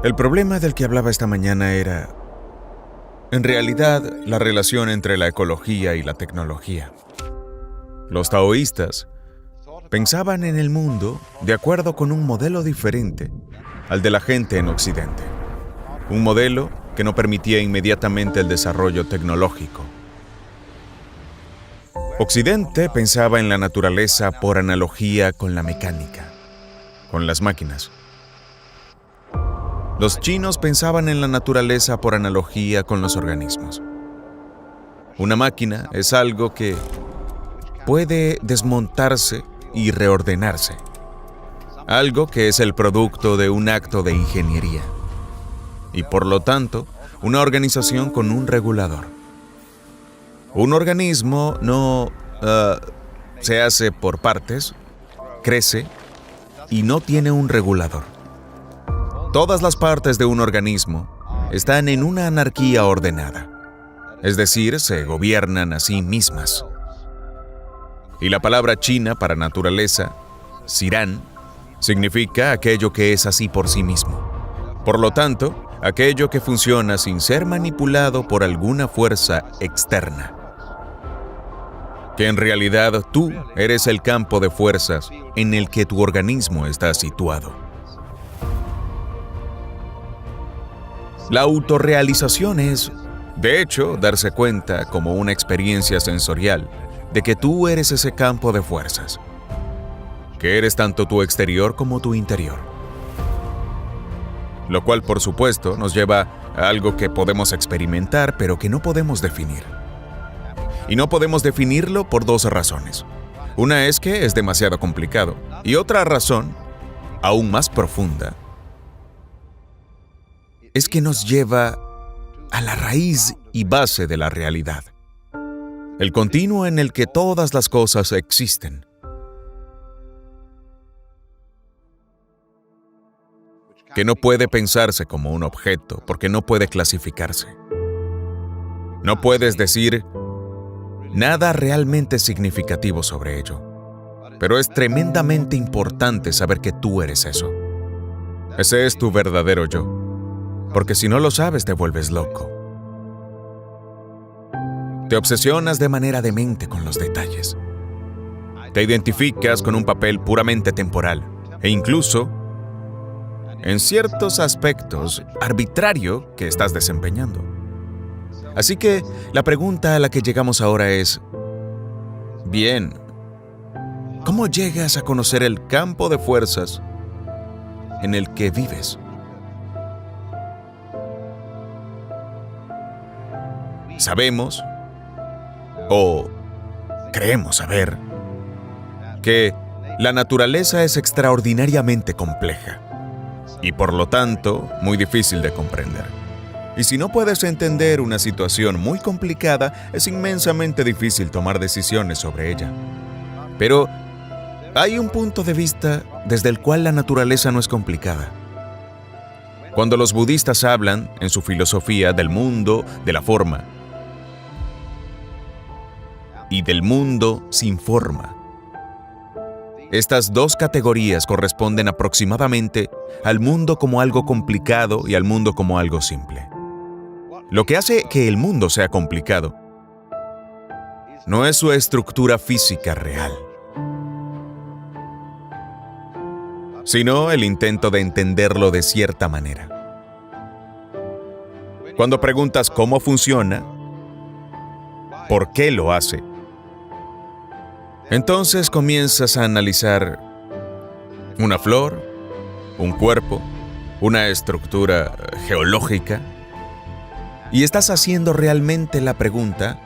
El problema del que hablaba esta mañana era, en realidad, la relación entre la ecología y la tecnología. Los taoístas pensaban en el mundo de acuerdo con un modelo diferente al de la gente en Occidente. Un modelo que no permitía inmediatamente el desarrollo tecnológico. Occidente pensaba en la naturaleza por analogía con la mecánica, con las máquinas. Los chinos pensaban en la naturaleza por analogía con los organismos. Una máquina es algo que puede desmontarse y reordenarse. Algo que es el producto de un acto de ingeniería. Y por lo tanto, una organización con un regulador. Un organismo no se hace por partes, crece y no tiene un regulador. Todas las partes de un organismo están en una anarquía ordenada, es decir, se gobiernan a sí mismas. Y la palabra china para naturaleza, Zhiran, significa aquello que es así por sí mismo. Por lo tanto, aquello que funciona sin ser manipulado por alguna fuerza externa. Que en realidad tú eres el campo de fuerzas en el que tu organismo está situado. La autorrealización es, de hecho, darse cuenta como una experiencia sensorial de que tú eres ese campo de fuerzas, que eres tanto tu exterior como tu interior. Lo cual, por supuesto, nos lleva a algo que podemos experimentar, pero que no podemos definir. Y no podemos definirlo por dos razones. Una es que es demasiado complicado, y otra razón, aún más profunda, es que nos lleva a la raíz y base de la realidad. El continuo en el que todas las cosas existen. Que no puede pensarse como un objeto porque no puede clasificarse. No puedes decir nada realmente significativo sobre ello. Pero es tremendamente importante saber que tú eres eso. Ese es tu verdadero yo. Porque si no lo sabes, te vuelves loco. Te obsesionas de manera demente con los detalles. Te identificas con un papel puramente temporal e incluso, en ciertos aspectos, arbitrario que estás desempeñando. Así que la pregunta a la que llegamos ahora es, bien, ¿cómo llegas a conocer el campo de fuerzas en el que vives? Sabemos, o creemos saber, que la naturaleza es extraordinariamente compleja y por lo tanto muy difícil de comprender. Y si no puedes entender una situación muy complicada, es inmensamente difícil tomar decisiones sobre ella. Pero hay un punto de vista desde el cual la naturaleza no es complicada. Cuando los budistas hablan, en su filosofía, del mundo de la forma y del mundo sin forma, estas dos categorías corresponden aproximadamente al mundo como algo complicado y al mundo como algo simple. Lo que hace que el mundo sea complicado no es su estructura física real, sino el intento de entenderlo de cierta manera. Cuando preguntas cómo funciona, por qué lo hace, entonces comienzas a analizar una flor, un cuerpo, una estructura geológica, y estás haciendo realmente la pregunta: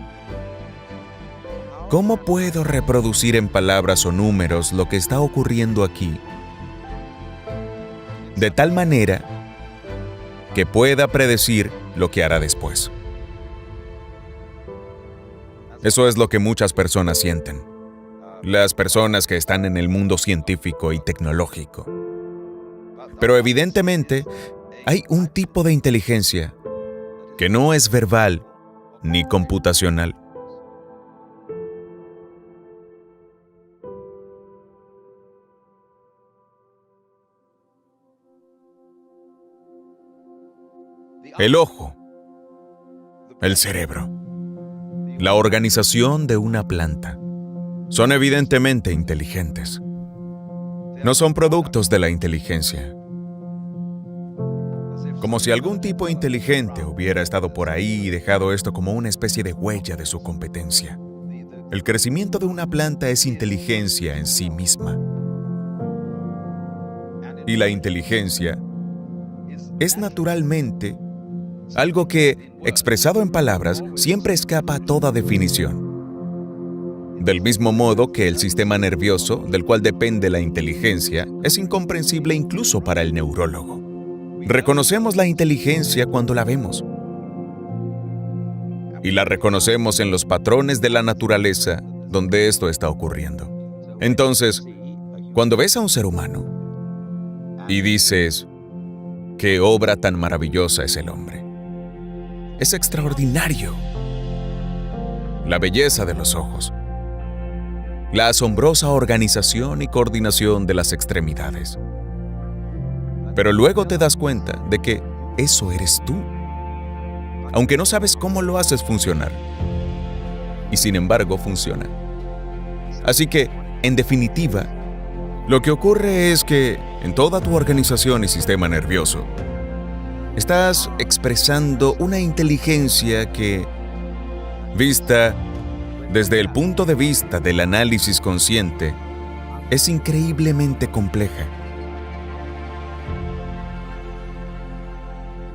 ¿cómo puedo reproducir en palabras o números lo que está ocurriendo aquí? De tal manera que pueda predecir lo que hará después. Eso es lo que muchas personas sienten. Las personas que están en el mundo científico y tecnológico. Pero evidentemente, hay un tipo de inteligencia que no es verbal ni computacional. el ojo, el cerebro, la organización de una planta. Son evidentemente inteligentes. No son productos de la inteligencia. Como si algún tipo inteligente hubiera estado por ahí y dejado esto como una especie de huella de su competencia. El crecimiento de una planta es inteligencia en sí misma. Y la inteligencia es naturalmente algo que, expresado en palabras, siempre escapa a toda definición. Del mismo modo que el sistema nervioso, del cual depende la inteligencia, es incomprensible incluso para el neurólogo. Reconocemos la inteligencia cuando la vemos. Y la reconocemos en los patrones de la naturaleza donde esto está ocurriendo. Entonces, cuando ves a un ser humano y dices, ¿qué obra tan maravillosa es el hombre? Es extraordinario. La belleza de los ojos. La asombrosa organización y coordinación de las extremidades. Pero luego te das cuenta de que eso eres tú, aunque no sabes cómo lo haces funcionar. Y sin embargo funciona. Así que, en definitiva, lo que ocurre es que en toda tu organización y sistema nervioso, estás expresando una inteligencia que, vista desde el punto de vista del análisis consciente, es increíblemente compleja.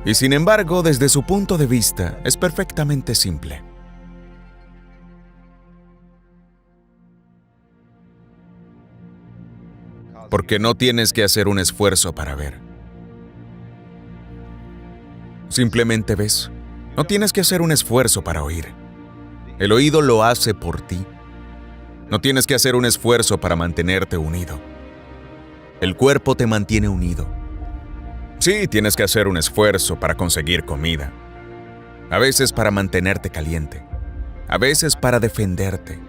Y sin embargo, desde su punto de vista, es perfectamente simple. Porque no tienes que hacer un esfuerzo para ver. Simplemente ves. No tienes que hacer un esfuerzo para oír. El oído lo hace por ti. No tienes que hacer un esfuerzo para mantenerte unido. El cuerpo te mantiene unido. Sí, tienes que hacer un esfuerzo para conseguir comida. A veces para mantenerte caliente. A veces para defenderte.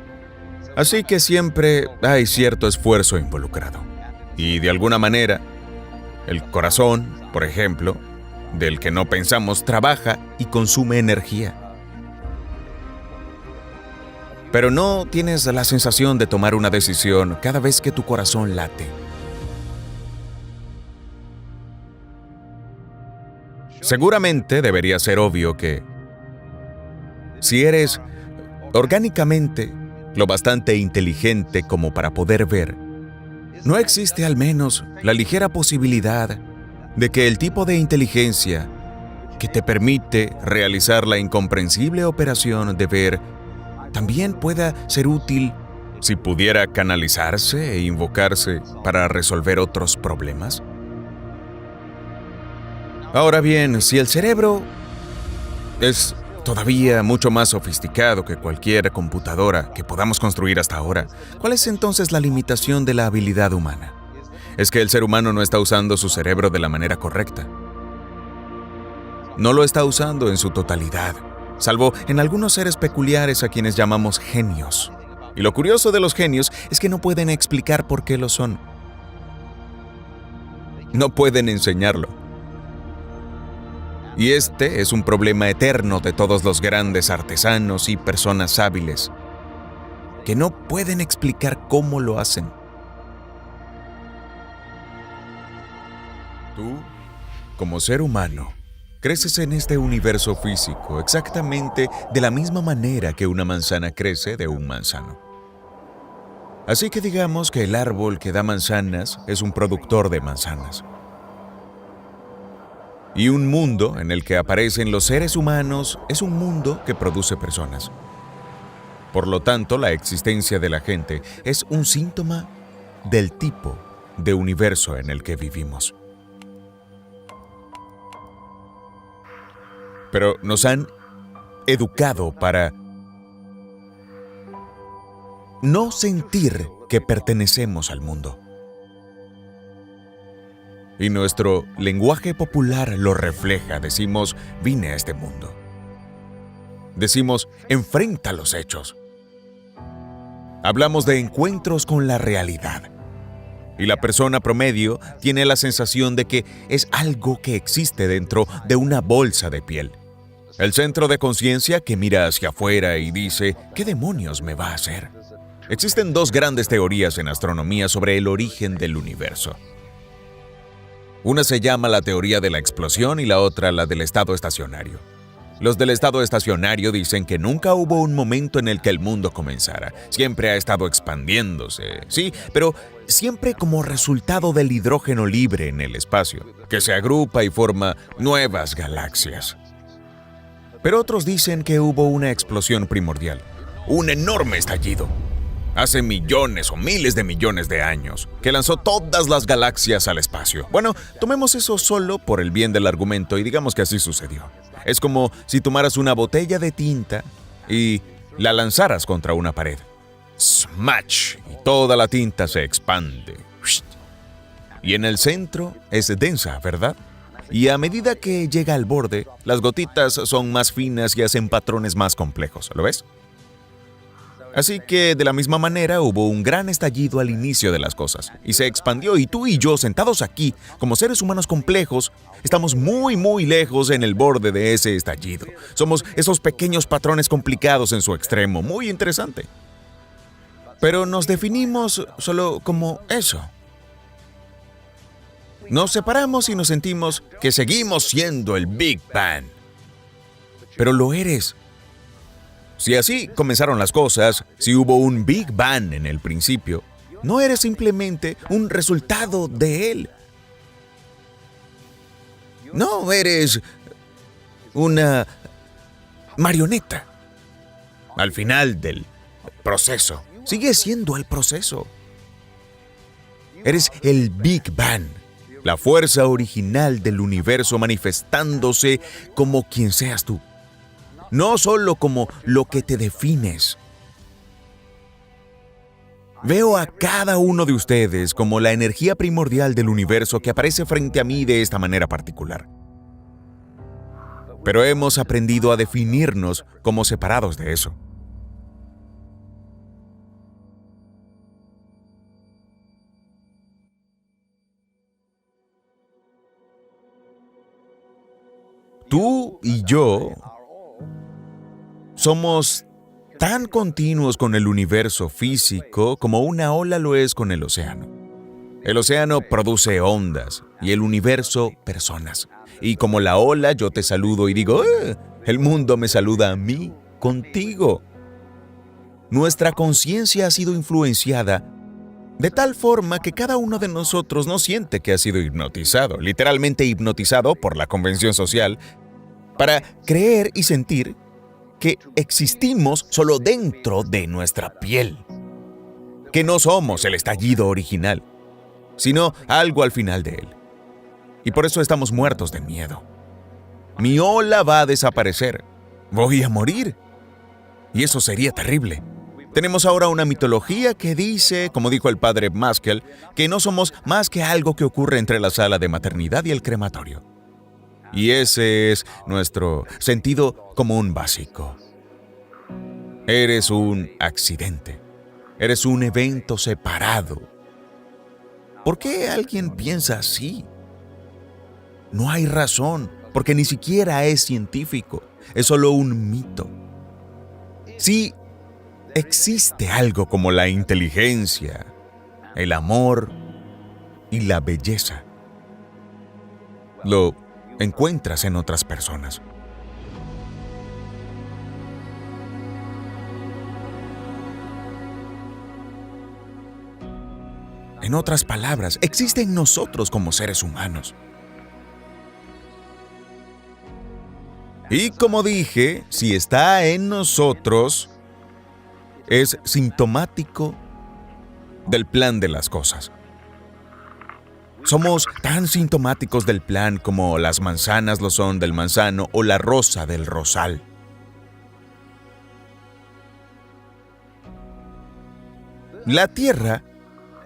Así que siempre hay cierto esfuerzo involucrado. Y de alguna manera, el corazón, por ejemplo, del que no pensamos, trabaja y consume energía. Pero no tienes la sensación de tomar una decisión cada vez que tu corazón late. Seguramente debería ser obvio que si eres orgánicamente lo bastante inteligente como para poder ver, no existe al menos la ligera posibilidad de que el tipo de inteligencia que te permite realizar la incomprensible operación de ver también pueda ser útil si pudiera canalizarse e invocarse para resolver otros problemas. Ahora bien, si el cerebro es todavía mucho más sofisticado que cualquier computadora que podamos construir hasta ahora, ¿cuál es entonces la limitación de la habilidad humana? Es que el ser humano no está usando su cerebro de la manera correcta. No lo está usando en su totalidad, salvo en algunos seres peculiares a quienes llamamos genios. Y lo curioso de los genios es que no pueden explicar por qué lo son. No pueden enseñarlo. Y este es un problema eterno de todos los grandes artesanos y personas hábiles, que no pueden explicar cómo lo hacen. Tú, como ser humano, creces en este universo físico exactamente de la misma manera que una manzana crece de un manzano. Así que digamos que el árbol que da manzanas es un productor de manzanas. Y un mundo en el que aparecen los seres humanos es un mundo que produce personas. Por lo tanto, la existencia de la gente es un síntoma del tipo de universo en el que vivimos. Pero nos han educado para no sentir que pertenecemos al mundo. Y nuestro lenguaje popular lo refleja. Decimos, vine a este mundo. Decimos, enfrenta los hechos. Hablamos de encuentros con la realidad. Y la persona promedio tiene la sensación de que es algo que existe dentro de una bolsa de piel. El centro de conciencia que mira hacia afuera y dice, ¿qué demonios me va a hacer? Existen dos grandes teorías en astronomía sobre el origen del universo. Una se llama la teoría de la explosión y la otra la del estado estacionario. Los del estado estacionario dicen que nunca hubo un momento en el que el mundo comenzara. Siempre ha estado expandiéndose, sí, pero siempre como resultado del hidrógeno libre en el espacio, que se agrupa y forma nuevas galaxias. Pero otros dicen que hubo una explosión primordial, un enorme estallido, hace millones o miles de millones de años, que lanzó todas las galaxias al espacio. Bueno, tomemos eso solo por el bien del argumento y digamos que así sucedió. Es como si tomaras una botella de tinta y la lanzaras contra una pared. ¡Smash! Y toda la tinta se expande. Y en el centro es densa, ¿verdad? Y a medida que llega al borde, las gotitas son más finas y hacen patrones más complejos. ¿Lo ves? Así que, de la misma manera, hubo un gran estallido al inicio de las cosas, y se expandió, y tú y yo, sentados aquí, como seres humanos complejos, estamos muy, muy lejos en el borde de ese estallido. Somos esos pequeños patrones complicados en su extremo, muy interesante. Pero nos definimos solo como eso. Nos separamos y nos sentimos que seguimos siendo el Big Bang. Pero lo eres. Si así comenzaron las cosas, si hubo un Big Bang en el principio, no eres simplemente un resultado de él. No eres una marioneta. Al final del proceso, sigue siendo el proceso. Eres el Big Bang, la fuerza original del universo manifestándose como quien seas tú. No solo como lo que te defines. Veo a cada uno de ustedes como la energía primordial del universo que aparece frente a mí de esta manera particular. Pero hemos aprendido a definirnos como separados de eso. Tú y yo somos tan continuos con el universo físico como una ola lo es con el océano. El océano produce ondas y el universo personas. Y como la ola, yo te saludo y digo, el mundo me saluda a mí, contigo. Nuestra conciencia ha sido influenciada de tal forma que cada uno de nosotros no siente que ha sido hipnotizado, literalmente hipnotizado por la convención social, para creer y sentir que existimos solo dentro de nuestra piel, que no somos el estallido original, sino algo al final de él. Y por eso estamos muertos de miedo. Mi ola va a desaparecer. Voy a morir. Y eso sería terrible. Tenemos ahora una mitología que dice, como dijo el padre Maskell, que no somos más que algo que ocurre entre la sala de maternidad y el crematorio. Y ese es nuestro sentido común básico. Eres un accidente. Eres un evento separado. ¿Por qué alguien piensa así? No hay razón, porque ni siquiera es científico. Es solo un mito. Sí, existe algo como la inteligencia, el amor y la belleza. Lo encuentras en otras personas. En otras palabras, existe en nosotros como seres humanos. Y como dije, si está en nosotros, es sintomático del plan de las cosas. Somos tan sintomáticos del plan como las manzanas lo son del manzano o la rosa del rosal. La Tierra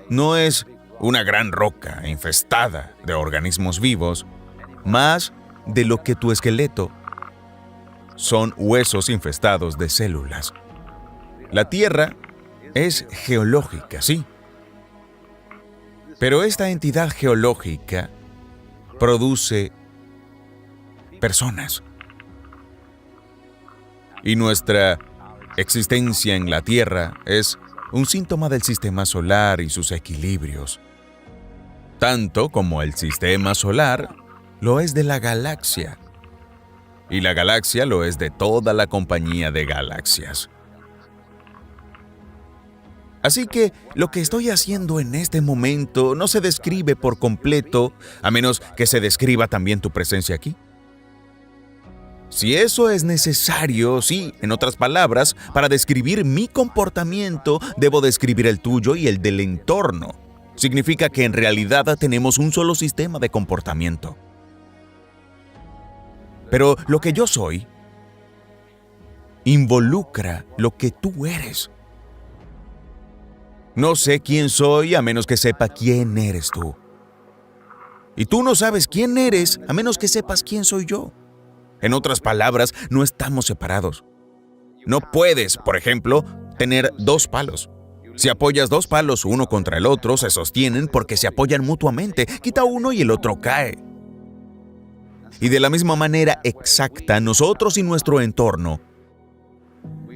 no es una gran roca infestada de organismos vivos, más de lo que tu esqueleto son huesos infestados de células. La Tierra es geológica, sí. Pero esta entidad geológica produce personas. Y nuestra existencia en la Tierra es un síntoma del sistema solar y sus equilibrios, tanto como el sistema solar lo es de la galaxia, y la galaxia lo es de toda la compañía de galaxias. Así que lo que estoy haciendo en este momento no se describe por completo, a menos que se describa también tu presencia aquí. Si eso es necesario, sí, en otras palabras, para describir mi comportamiento, debo describir el tuyo y el del entorno. Significa que en realidad tenemos un solo sistema de comportamiento. Pero lo que yo soy involucra lo que tú eres. No sé quién soy a menos que sepa quién eres tú. Y tú no sabes quién eres a menos que sepas quién soy yo. En otras palabras, no estamos separados. No puedes, por ejemplo, tener dos palos. Si apoyas dos palos uno contra el otro, se sostienen porque se apoyan mutuamente. Quita uno y el otro cae. Y de la misma manera exacta, nosotros y nuestro entorno,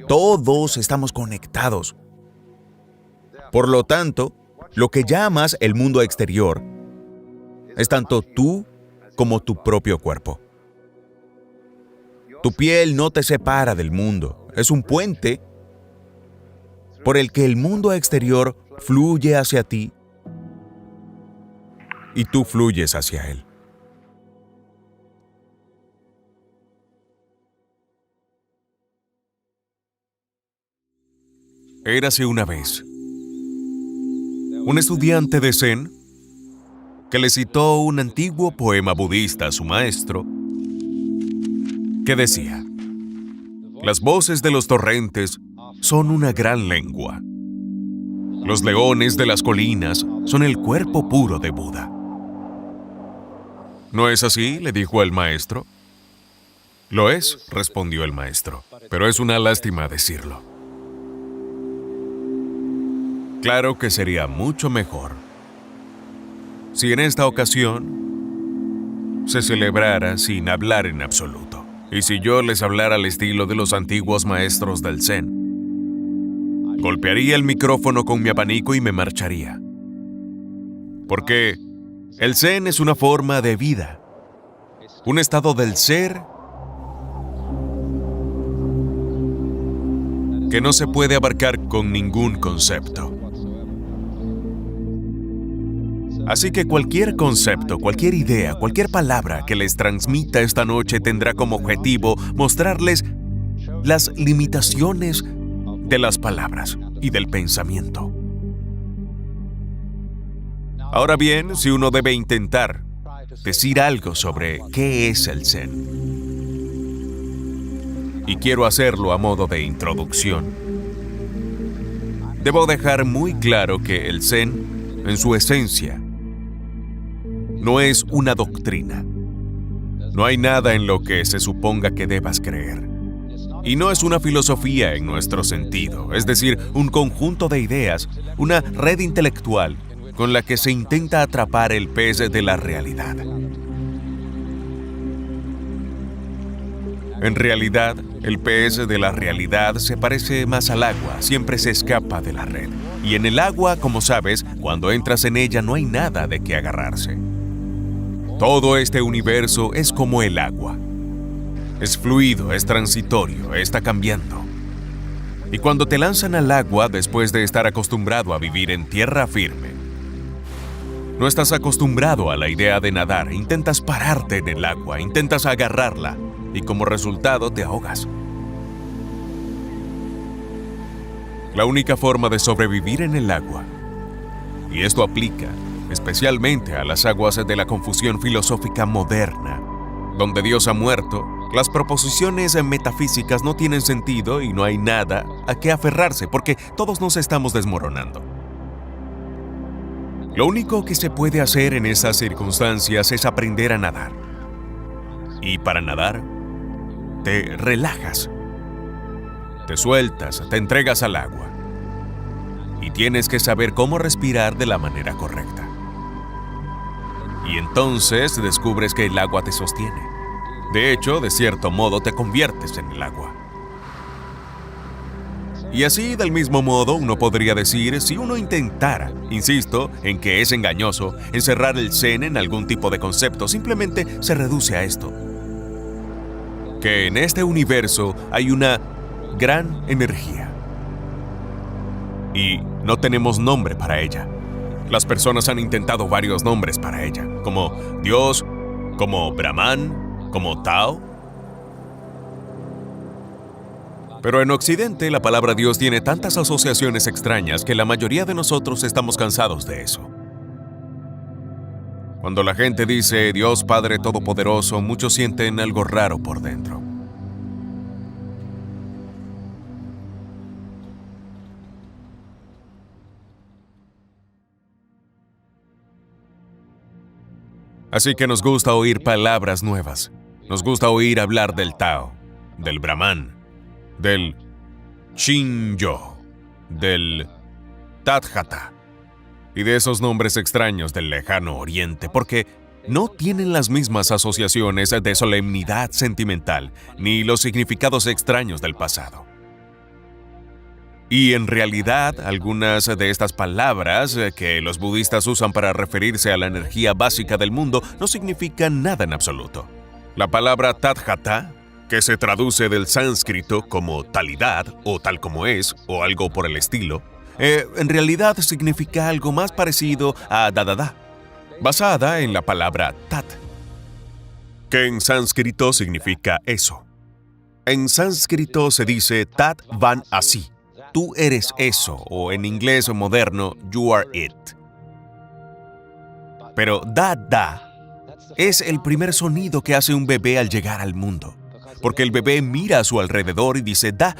todos estamos conectados. Por lo tanto, lo que llamas el mundo exterior es tanto tú como tu propio cuerpo. Tu piel no te separa del mundo, es un puente por el que el mundo exterior fluye hacia ti y tú fluyes hacia él. Érase una vez un estudiante de Zen que le citó un antiguo poema budista a su maestro que decía: las voces de los torrentes son una gran lengua. Los leones de las colinas son el cuerpo puro de Buda. ¿No es así?, le dijo el maestro. Lo es, respondió el maestro, pero es una lástima decirlo. Claro que sería mucho mejor si en esta ocasión se celebrara sin hablar en absoluto, y si yo les hablara al estilo de los antiguos maestros del Zen. Golpearía el micrófono con mi abanico y me marcharía. Porque el Zen es una forma de vida, un estado del ser que no se puede abarcar con ningún concepto. Así que cualquier concepto, cualquier idea, cualquier palabra que les transmita esta noche tendrá como objetivo mostrarles las limitaciones de las palabras y del pensamiento. Ahora bien, si uno debe intentar decir algo sobre qué es el Zen, y quiero hacerlo a modo de introducción, debo dejar muy claro que el Zen, en su esencia, no es una doctrina. No hay nada en lo que se suponga que debas creer. Y no es una filosofía en nuestro sentido, es decir, un conjunto de ideas, una red intelectual con la que se intenta atrapar el pez de la realidad. En realidad, el pez de la realidad se parece más al agua, siempre se escapa de la red. Y en el agua, como sabes, cuando entras en ella no hay nada de qué agarrarse. Todo este universo es como el agua. Es fluido, es transitorio, está cambiando. Y cuando te lanzan al agua después de estar acostumbrado a vivir en tierra firme, no estás acostumbrado a la idea de nadar, intentas pararte en el agua, intentas agarrarla, y como resultado te ahogas. La única forma de sobrevivir en el agua, y esto aplica especialmente a las aguas de la confusión filosófica moderna, donde Dios ha muerto, las proposiciones metafísicas no tienen sentido y no hay nada a qué aferrarse porque todos nos estamos desmoronando. Lo único que se puede hacer en esas circunstancias es aprender a nadar. Y para nadar, te relajas, te sueltas, te entregas al agua. Y tienes que saber cómo respirar de la manera correcta. y entonces descubres que el agua te sostiene. De hecho, de cierto modo te conviertes en el agua. Y así, del mismo modo, uno podría decir, si uno intentara, insisto, en que es engañoso, encerrar el zen en algún tipo de concepto, simplemente se reduce a esto: que en este universo hay una gran energía. Y no tenemos nombre para ella. Las personas han intentado varios nombres para ella, como Dios, como Brahman, como Tao. Pero en Occidente la palabra Dios tiene tantas asociaciones extrañas que la mayoría de nosotros estamos cansados de eso. Cuando la gente dice Dios Padre Todopoderoso, muchos sienten algo raro por dentro. Así que nos gusta oír palabras nuevas. Nos gusta oír hablar del Tao, del Brahman, del Shinyo, del Tathata y de esos nombres extraños del lejano oriente, porque no tienen las mismas asociaciones de solemnidad sentimental ni los significados extraños del pasado. Y en realidad, algunas de estas palabras que los budistas usan para referirse a la energía básica del mundo no significan nada en absoluto. La palabra Tathata, que se traduce del sánscrito como talidad o tal como es o algo por el estilo, en realidad significa algo más parecido a dadada, basada en la palabra tat, que en sánscrito significa eso. En sánscrito se dice tat van así. Tú eres eso, o en inglés moderno, you are it. Pero da es el primer sonido que hace un bebé al llegar al mundo, porque el bebé mira a su alrededor y dice da,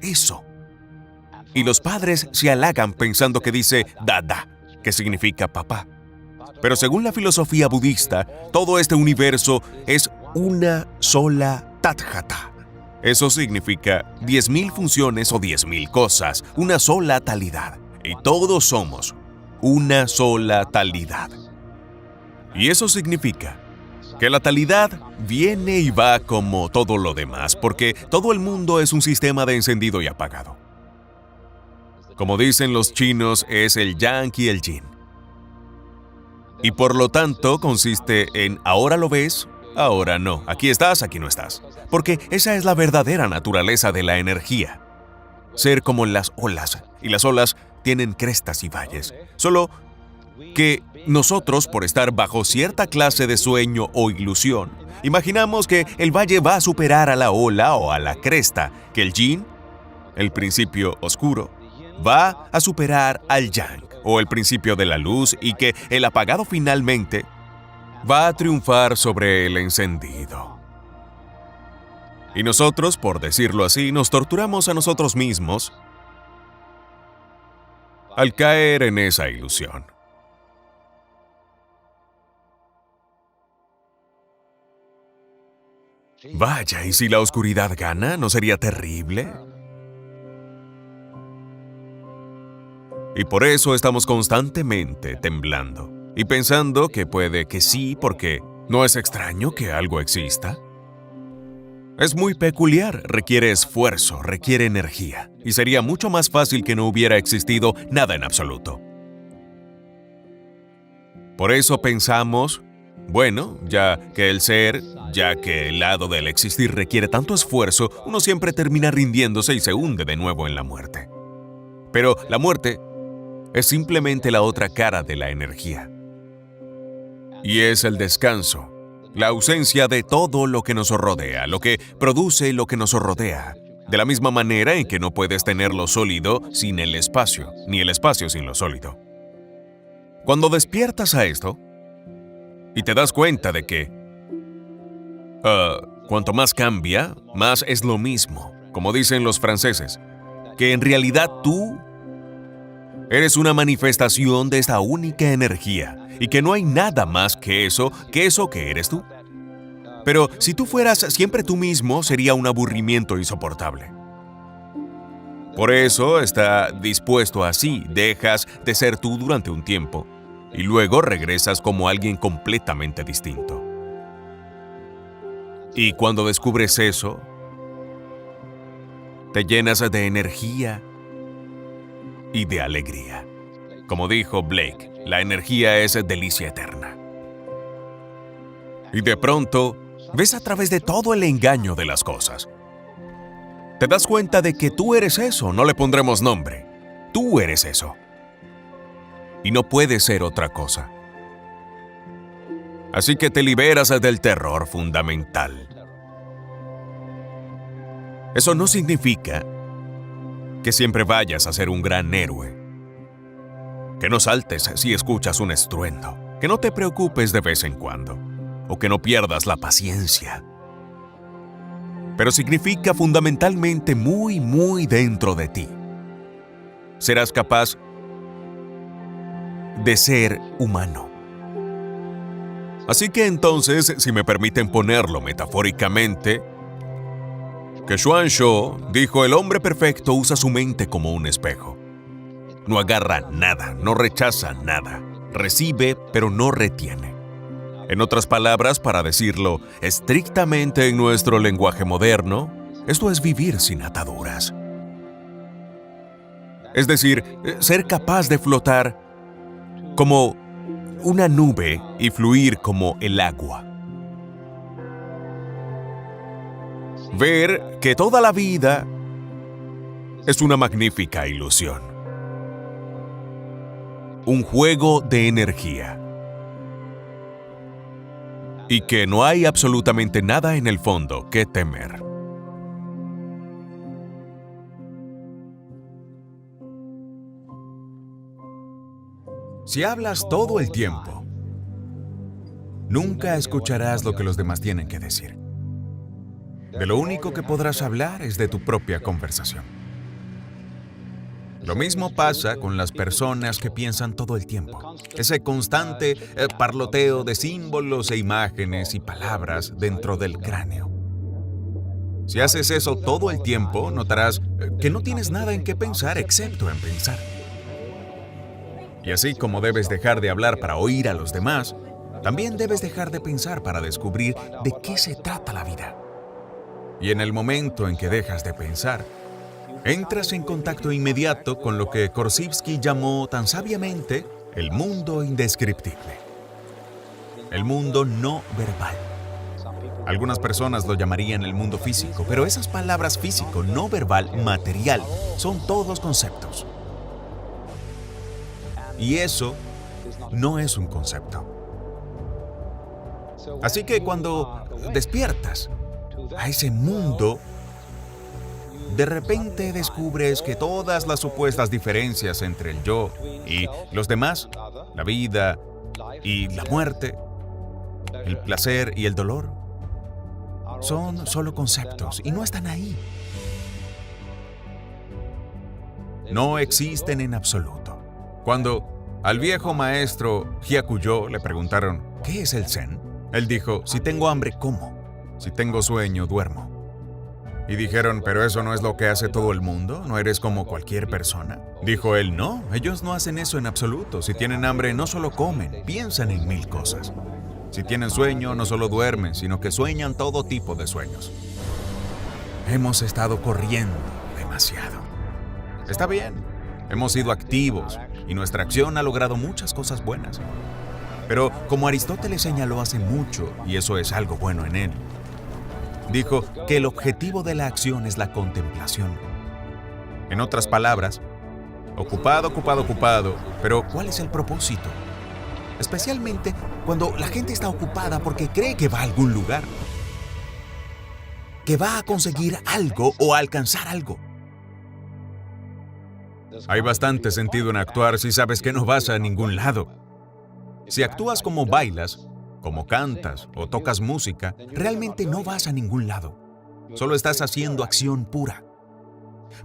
eso. Y los padres se halagan pensando que dice da, que significa papá. Pero según la filosofía budista, todo este universo es una sola tathata. Eso significa 10,000 funciones o 10,000 cosas, una sola talidad. Y todos somos una sola talidad. Y eso significa que la talidad viene y va como todo lo demás, porque todo el mundo es un sistema de encendido y apagado. Como dicen los chinos, es el yang y el yin. Y por lo tanto consiste en ahora lo ves, ahora no. Aquí estás, aquí no estás. Porque esa es la verdadera naturaleza de la energía. Ser como las olas. Y las olas tienen crestas y valles. Solo que nosotros, por estar bajo cierta clase de sueño o ilusión, imaginamos que el valle va a superar a la ola o a la cresta, que el yin, el principio oscuro, va a superar al yang, o el principio de la luz, y que el apagado finalmente va a triunfar sobre el encendido. Y nosotros, por decirlo así, nos torturamos a nosotros mismos al caer en esa ilusión. Vaya, ¿y si la oscuridad gana? ¿No sería terrible? Y por eso estamos constantemente temblando y pensando que puede que sí, porque ¿no es extraño que algo exista? Es muy peculiar, requiere esfuerzo, requiere energía, y sería mucho más fácil que no hubiera existido nada en absoluto. Por eso pensamos, bueno, ya que el ser, ya que el lado del existir requiere tanto esfuerzo, uno siempre termina rindiéndose y se hunde de nuevo en la muerte. Pero la muerte es simplemente la otra cara de la energía. Y es el descanso, la ausencia de todo lo que nos rodea, lo que produce lo que nos rodea. De la misma manera en que no puedes tener lo sólido sin el espacio, ni el espacio sin lo sólido. Cuando despiertas a esto, y te das cuenta de que cuanto más cambia, más es lo mismo, como dicen los franceses, que en realidad tú eres una manifestación de esta única energía y que no hay nada más que eso que eres tú. Pero si tú fueras siempre tú mismo, sería un aburrimiento insoportable. Por eso está dispuesto así, dejas de ser tú durante un tiempo y luego regresas como alguien completamente distinto. Y cuando descubres eso, te llenas de energía y de alegría. Como dijo Blake, la energía es delicia eterna. Y de pronto, ves a través de todo el engaño de las cosas. Te das cuenta de que tú eres eso, no le pondremos nombre. Tú eres eso. Y no puedes ser otra cosa. Así que te liberas del terror fundamental. Eso no significa que siempre vayas a ser un gran héroe. Que no saltes si escuchas un estruendo. Que no te preocupes de vez en cuando. O que no pierdas la paciencia. Pero significa fundamentalmente muy, muy dentro de ti. Serás capaz de ser humano. Así que entonces, si me permiten ponerlo metafóricamente, que Xuan Zhou dijo: el hombre perfecto usa su mente como un espejo. No agarra nada, no rechaza nada, recibe pero no retiene. En otras palabras, para decirlo estrictamente en nuestro lenguaje moderno, esto es vivir sin ataduras. Es decir, ser capaz de flotar como una nube y fluir como el agua. Ver que toda la vida es una magnífica ilusión. Un juego de energía. Y que no hay absolutamente nada en el fondo que temer. Si hablas todo el tiempo, nunca escucharás lo que los demás tienen que decir. De lo único que podrás hablar es de tu propia conversación. Lo mismo pasa con las personas que piensan todo el tiempo. Ese constante parloteo de símbolos e imágenes y palabras dentro del cráneo. Si haces eso todo el tiempo, notarás que no tienes nada en qué pensar excepto en pensar. Y así como debes dejar de hablar para oír a los demás, también debes dejar de pensar para descubrir de qué se trata la vida. Y en el momento en que dejas de pensar, entras en contacto inmediato con lo que Korzybski llamó tan sabiamente el mundo indescriptible. El mundo no verbal. Algunas personas lo llamarían el mundo físico, pero esas palabras físico, no verbal, material, son todos conceptos. Y eso no es un concepto. Así que cuando despiertas a ese mundo, de repente descubres que todas las supuestas diferencias entre el yo y los demás, la vida y la muerte, el placer y el dolor, son solo conceptos y no están ahí. No existen en absoluto. Cuando al viejo maestro Hyakuyo le preguntaron, ¿qué es el Zen? Él dijo, si tengo hambre, como. Si tengo sueño, duermo. Y dijeron, ¿pero eso no es lo que hace todo el mundo? ¿No eres como cualquier persona? Dijo él, no, ellos no hacen eso en absoluto. Si tienen hambre, no solo comen, piensan en 1000 cosas. Si tienen sueño, no solo duermen, sino que sueñan todo tipo de sueños. Hemos estado corriendo demasiado. Está bien, hemos sido activos y nuestra acción ha logrado muchas cosas buenas. Pero como Aristóteles señaló hace mucho, y eso es algo bueno en él, dijo que el objetivo de la acción es la contemplación. En otras palabras, ocupado, pero ¿cuál es el propósito? Especialmente cuando la gente está ocupada porque cree que va a algún lugar, que va a conseguir algo o a alcanzar algo. Hay bastante sentido en actuar si sabes que no vas a ningún lado. Si actúas como bailas, como cantas o tocas música, realmente no vas a ningún lado. Solo estás haciendo acción pura.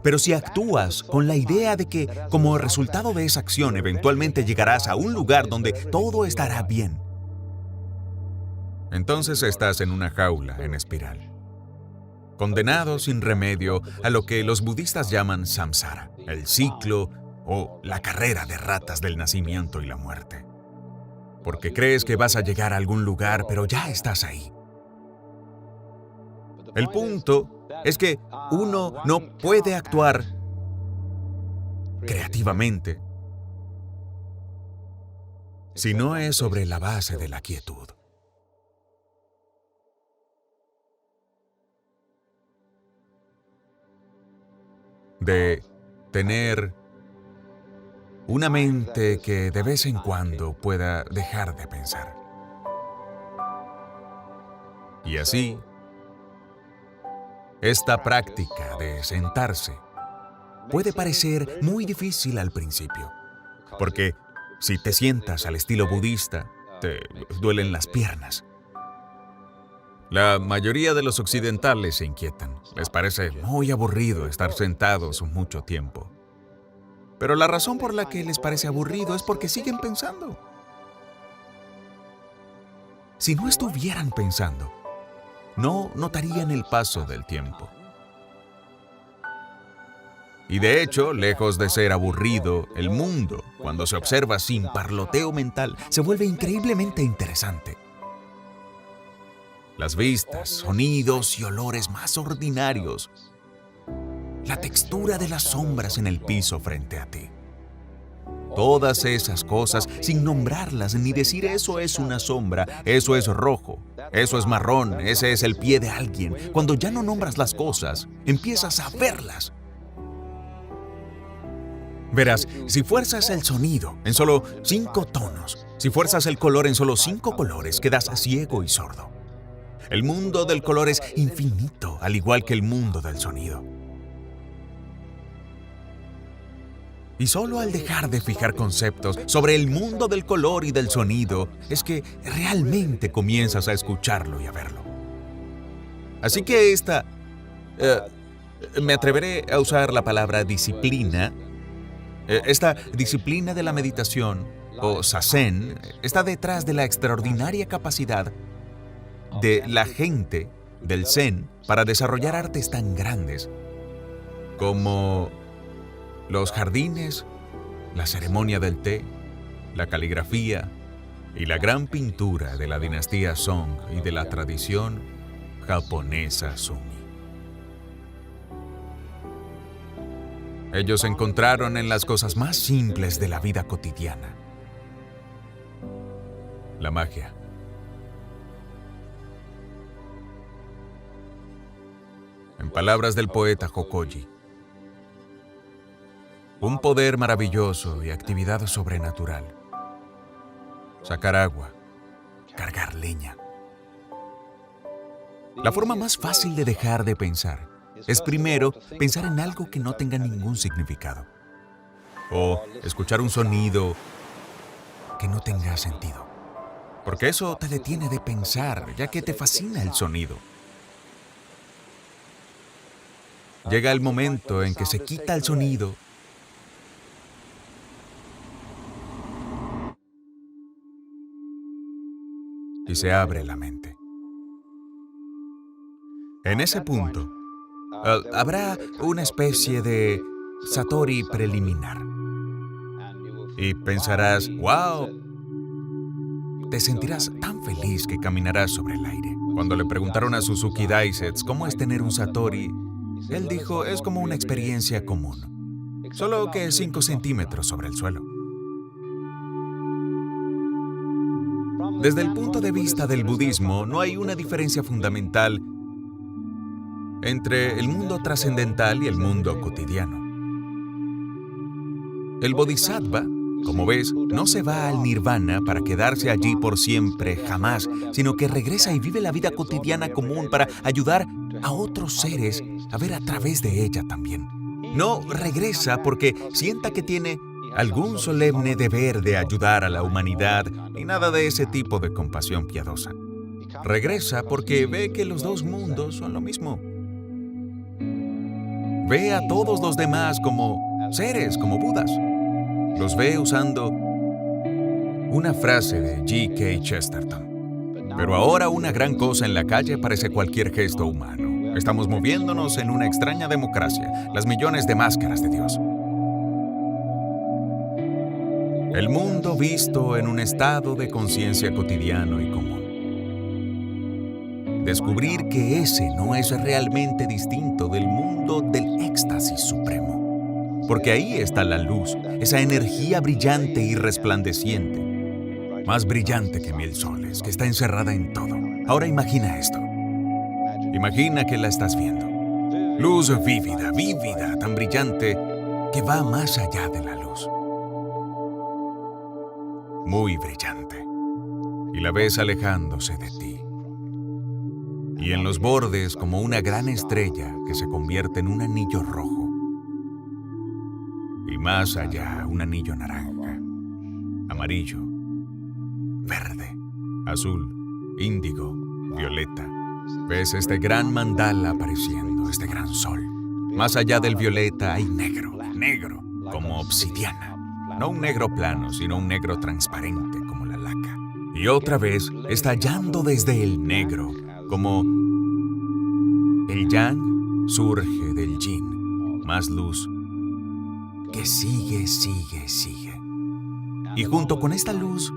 Pero si actúas con la idea de que, como resultado de esa acción, eventualmente llegarás a un lugar donde todo estará bien, entonces estás en una jaula en espiral, condenado sin remedio a lo que los budistas llaman samsara, el ciclo o la carrera de ratas del nacimiento y la muerte. porque crees que vas a llegar a algún lugar, pero ya estás ahí. El punto es que uno no puede actuar creativamente si no es sobre la base de la quietud. De tener una mente que de vez en cuando pueda dejar de pensar. Y así, esta práctica de sentarse puede parecer muy difícil al principio, porque si te sientas al estilo budista, te duelen las piernas. La mayoría de los occidentales se inquietan. Les parece muy aburrido estar sentados mucho tiempo. Pero la razón por la que les parece aburrido es porque siguen pensando. Si no estuvieran pensando, no notarían el paso del tiempo. Y de hecho, lejos de ser aburrido, el mundo, cuando se observa sin parloteo mental, se vuelve increíblemente interesante. Las vistas, sonidos y olores más ordinarios. La textura de las sombras en el piso frente a ti. Todas esas cosas sin nombrarlas ni decir eso es una sombra, eso es rojo, eso es marrón, ese es el pie de alguien. Cuando ya no nombras las cosas, empiezas a verlas. Verás, si fuerzas el sonido en solo 5 tonos, si fuerzas el color en solo 5 colores, quedas ciego y sordo. El mundo del color es infinito, al igual que el mundo del sonido. Y solo al dejar de fijar conceptos sobre el mundo del color y del sonido es que realmente comienzas a escucharlo y a verlo. Así que me atreveré a usar la palabra disciplina. Esta disciplina de la meditación, o zazen, está detrás de la extraordinaria capacidad de la gente del Zen para desarrollar artes tan grandes como los jardines, la ceremonia del té, la caligrafía y la gran pintura de la dinastía Song y de la tradición japonesa Sumi. Ellos encontraron en las cosas más simples de la vida cotidiana la magia. En palabras del poeta Hokoji, un poder maravilloso y actividad sobrenatural. Sacar agua, cargar leña. La forma más fácil de dejar de pensar es primero pensar en algo que no tenga ningún significado. O escuchar un sonido que no tenga sentido. Porque eso te detiene de pensar, ya que te fascina el sonido. Llega el momento en que se quita el sonido y se abre la mente. En ese punto, habrá una especie de satori preliminar. Y pensarás, ¡wow! Te sentirás tan feliz que caminarás sobre el aire. Cuando le preguntaron a Suzuki Daisetsu cómo es tener un satori, él dijo, es como una experiencia común, solo que 5 centímetros sobre el suelo. Desde el punto de vista del budismo, no hay una diferencia fundamental entre el mundo trascendental y el mundo cotidiano. El bodhisattva, como ves, no se va al nirvana para quedarse allí por siempre, jamás, sino que regresa y vive la vida cotidiana común para ayudar a otros seres a ver a través de ella también. No regresa porque sienta que tiene algún solemne deber de ayudar a la humanidad ni nada de ese tipo de compasión piadosa. Regresa porque ve que los dos mundos son lo mismo. Ve a todos los demás como seres, como Budas. Los ve usando una frase de G.K. Chesterton. Pero ahora una gran cosa en la calle parece cualquier gesto humano. Estamos moviéndonos en una extraña democracia, las millones de máscaras de Dios. El mundo visto en un estado de conciencia cotidiano y común. Descubrir que ese no es realmente distinto del mundo del éxtasis supremo. Porque ahí está la luz, esa energía brillante y resplandeciente, más brillante que 1000 soles, que está encerrada en todo. Ahora imagina esto. Imagina que la estás viendo. Luz vívida, vívida, tan brillante que va más allá de la luz. Muy brillante. Y la ves alejándose de ti. Y en los bordes como una gran estrella que se convierte en un anillo rojo. Y más allá un anillo naranja, amarillo, verde, azul, índigo, violeta. Ves este gran mandala apareciendo, este gran sol. Más allá del violeta hay negro, negro, como obsidiana. No un negro plano, sino un negro transparente como la laca. Y otra vez, estallando desde el negro, como el yang surge del yin, más luz, que sigue, sigue, sigue. Y junto con esta luz,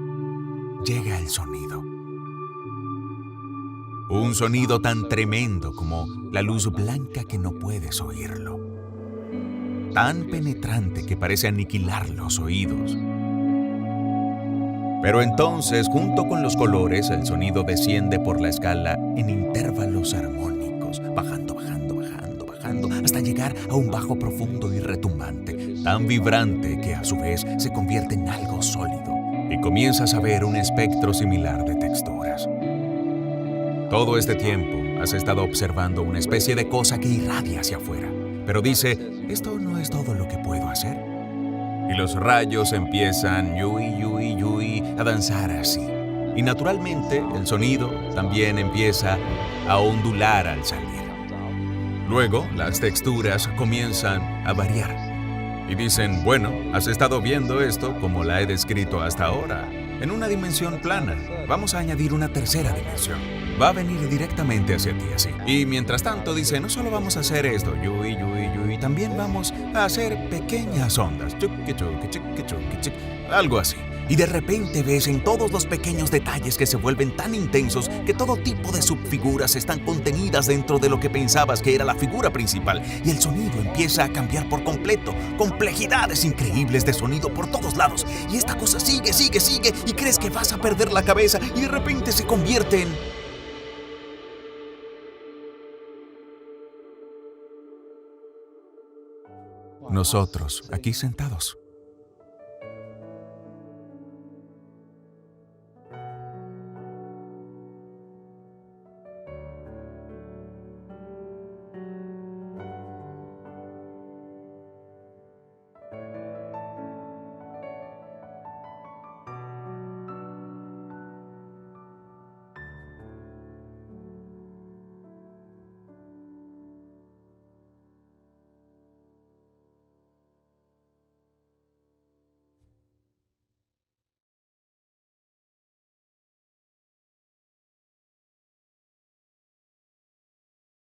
llega el sonido. Un sonido tan tremendo como la luz blanca que no puedes oírlo. Tan penetrante que parece aniquilar los oídos. Pero entonces, junto con los colores, el sonido desciende por la escala en intervalos armónicos, bajando, bajando, bajando, bajando, hasta llegar a un bajo profundo y retumbante, tan vibrante que a su vez se convierte en algo sólido, y comienzas a ver un espectro similar de texturas. Todo este tiempo has estado observando una especie de cosa que irradia hacia afuera, pero dice, esto no es todo lo que puedo hacer. Y los rayos empiezan, yui, yui, yui, a danzar así. Y naturalmente el sonido también empieza a ondular al salir. Luego las texturas comienzan a variar. Y dicen, bueno, has estado viendo esto como la he descrito hasta ahora, en una dimensión plana. Vamos a añadir una tercera dimensión. Va a venir directamente hacia ti así. Y mientras tanto dice, no solo vamos a hacer esto, yui, yui, yui, también vamos a hacer pequeñas ondas, chuki, chuki, chuki, chuki, chuki, algo así. Y de repente ves en todos los pequeños detalles que se vuelven tan intensos que todo tipo de subfiguras están contenidas dentro de lo que pensabas que era la figura principal. Y el sonido empieza a cambiar por completo. Complejidades increíbles de sonido por todos lados. Y esta cosa sigue, sigue, sigue. Y crees que vas a perder la cabeza y de repente se convierte en... nosotros, aquí sentados.